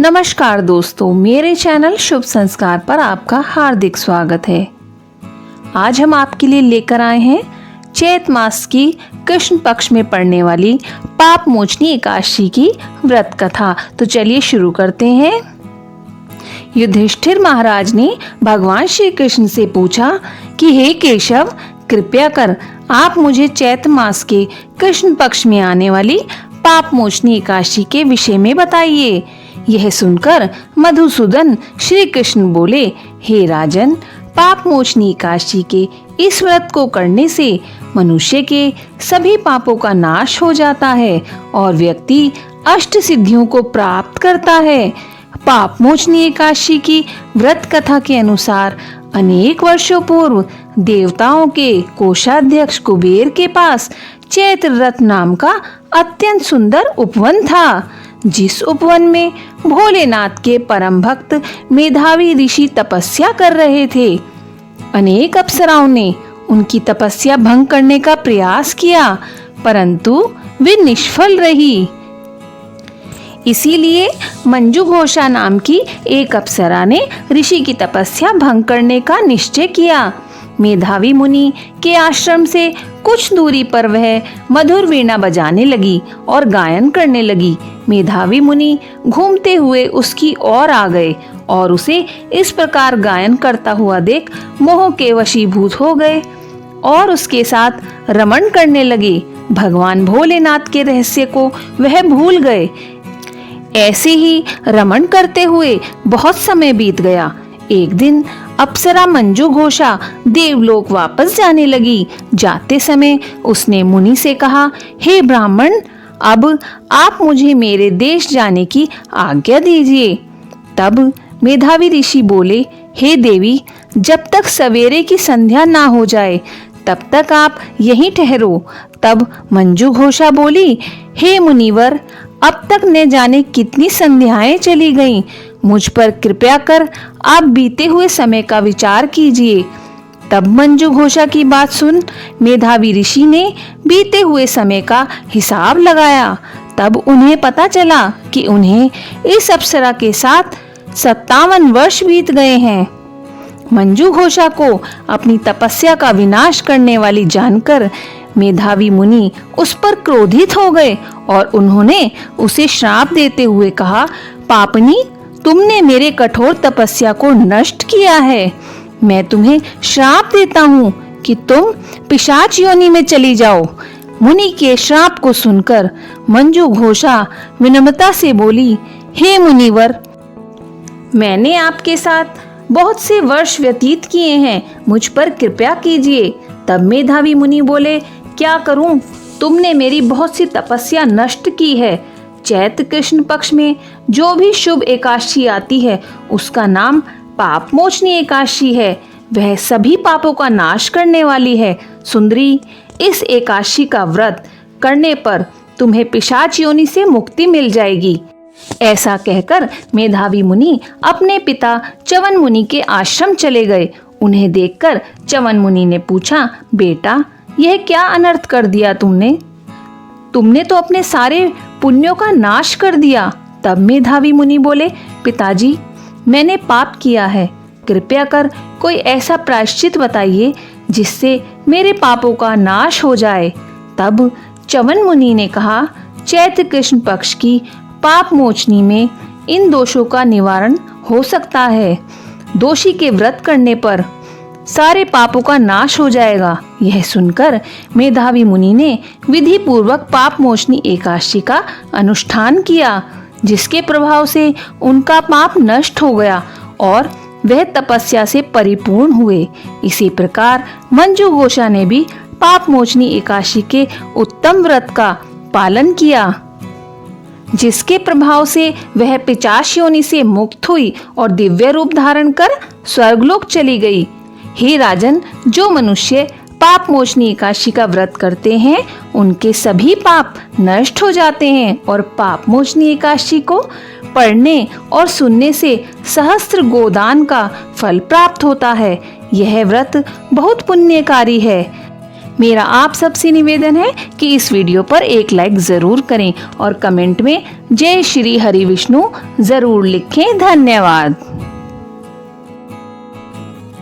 नमस्कार दोस्तों, मेरे चैनल शुभ संस्कार पर आपका हार्दिक स्वागत है। आज हम आपके लिए लेकर आए हैं चैत मास की कृष्ण पक्ष में पड़ने वाली पाप मोचनी एकादशी की व्रत कथा। तो चलिए शुरू करते हैं। युधिष्ठिर महाराज ने भगवान श्री कृष्ण से पूछा कि हे केशव, कृपया कर आप मुझे चैत मास के कृष्ण पक्ष में आने वाली पाप मोचनी एकादशी के विषय में बताइए। यह सुनकर मधुसूदन श्री कृष्ण बोले, हे राजन, पाप मोचनी एकादशी के इस व्रत को करने से मनुष्य के सभी पापों का नाश हो जाता है और व्यक्ति अष्ट सिद्धियों को प्राप्त करता है। पाप मोचनी एकादशी की व्रत कथा के अनुसार अनेक वर्षों पूर्व देवताओं के कोषाध्यक्ष कुबेर के पास चैत्र रथ नाम का अत्यंत सुंदर उपवन था, जिस उपवन में भोलेनाथ के परम भक्त मेधावी ऋषि तपस्या कर रहे थे। अनेक अप्सराओं ने उनकी तपस्या भंग करने का प्रयास किया, परंतु वे निष्फल रही। इसीलिए मंजू घोषा नाम की एक अप्सरा ने ऋषि की तपस्या भंग करने का निश्चय किया। मेधावी मुनि के आश्रम से कुछ दूरी पर वह मधुर वीणा बजाने लगी और गायन करने लगी। मेधावी मुनि घूमते हुए उसकी ओर आ गए और उसे इस प्रकार गायन करता हुआ देख मोह के वशीभूत हो गए और उसके साथ रमण करने लगे। भगवान भोलेनाथ के रहस्य को वह भूल गए। ऐसे ही रमण करते हुए बहुत समय बीत गया। एक दिन अप्सरा मंजू घोषा देवलोक वापस जाने लगी। जाते समय उसने मुनि से कहा, हे ब्राह्मण, अब आप मुझे मेरे देश जाने की आज्ञा दीजिए। तब मेधावी ऋषि बोले, हे देवी, जब तक सवेरे की संध्या ना हो जाए तब तक आप यहीं ठहरो। तब मंजू घोषा बोली, हे मुनिवर, अब तक न जाने कितनी संध्याएं चली गईं। मुझ पर कृपया कर आप बीते हुए समय का विचार कीजिए। तब मंजू घोषा की बात सुन मेधावी ऋषि ने बीते हुए समय का हिसाब लगाया। तब उन्हें पता चला कि उन्हें इस अप्सरा के साथ 57 वर्ष बीत गए हैं। मंजू घोषा को अपनी तपस्या का विनाश करने वाली जानकर मेधावी मुनि उस पर क्रोधित हो गए और उन्होंने उसे श्राप देते हुए कहा, पापनी, तुमने मेरे कठोर तपस्या को नष्ट किया है। मैं तुम्हें श्राप देता हूँ कि तुम पिशाच योनि में चली जाओ। मुनि के श्राप को सुनकर मंजू घोषा विनम्रता से बोली, हे मुनिवर, मैंने आपके साथ बहुत से वर्ष व्यतीत किए हैं, मुझ पर कृपा कीजिए। तब मेधावी मुनि बोले, क्या करूं? तुमने मेरी बहुत सी तपस्या नष्ट की है। चैत्र कृष्ण पक्ष में जो भी शुभ एकादशी आती है उसका नाम पाप मोचनी एकादशी है। वह सभी पापों का नाश करने वाली है। सुंदरी, इस एकादशी का व्रत करने पर तुम्हें पिशाच योनि से मुक्ति मिल जाएगी। ऐसा कहकर मेधावी मुनि अपने पिता च्यवन मुनि के आश्रम चले गए। उन्हें देखकर च्यवन मुनि ने पूछा, बेटा, यह क्या अनर्थ कर दिया तुमने? तुमने तो अपने सारे पुण्यों का नाश कर दिया। तब मेधावी मुनि बोले, पिताजी, मैंने पाप किया है। कृपया कर कोई ऐसा प्रायश्चित बताइए जिससे मेरे पापों का नाश हो जाए। तब च्यवन मुनि ने कहा, चैत्र कृष्ण पक्ष की पाप मोचनी में इन दोषों का निवारण हो सकता है। दोषी के व्रत करने पर सारे पापों का नाश हो जाएगा। यह सुनकर मेधावी मुनि ने विधि पूर्वक पाप मोचनी एकादशी का अनुष्ठान किया, जिसके प्रभाव से उनका पाप नष्ट हो गया और वह तपस्या से परिपूर्ण हुए। इसी प्रकार मंजू घोषा ने भी पाप मोचनी एकादशी के उत्तम व्रत का पालन किया, जिसके प्रभाव से वह पिशाच योनि से मुक्त हुई और दिव्य रूप धारण कर स्वर्गलोक चली गई। हे राजन, जो मनुष्य पाप मोचनी एकादशी का व्रत करते हैं उनके सभी पाप नष्ट हो जाते हैं और पाप मोचनी एकादशी को पढ़ने और सुनने से सहस्त्र गोदान का फल प्राप्त होता है। यह व्रत बहुत पुण्यकारी है। मेरा आप सबसे निवेदन है कि इस वीडियो पर एक लाइक जरूर करें और कमेंट में जय श्री हरि विष्णु जरूर लिखें। धन्यवाद।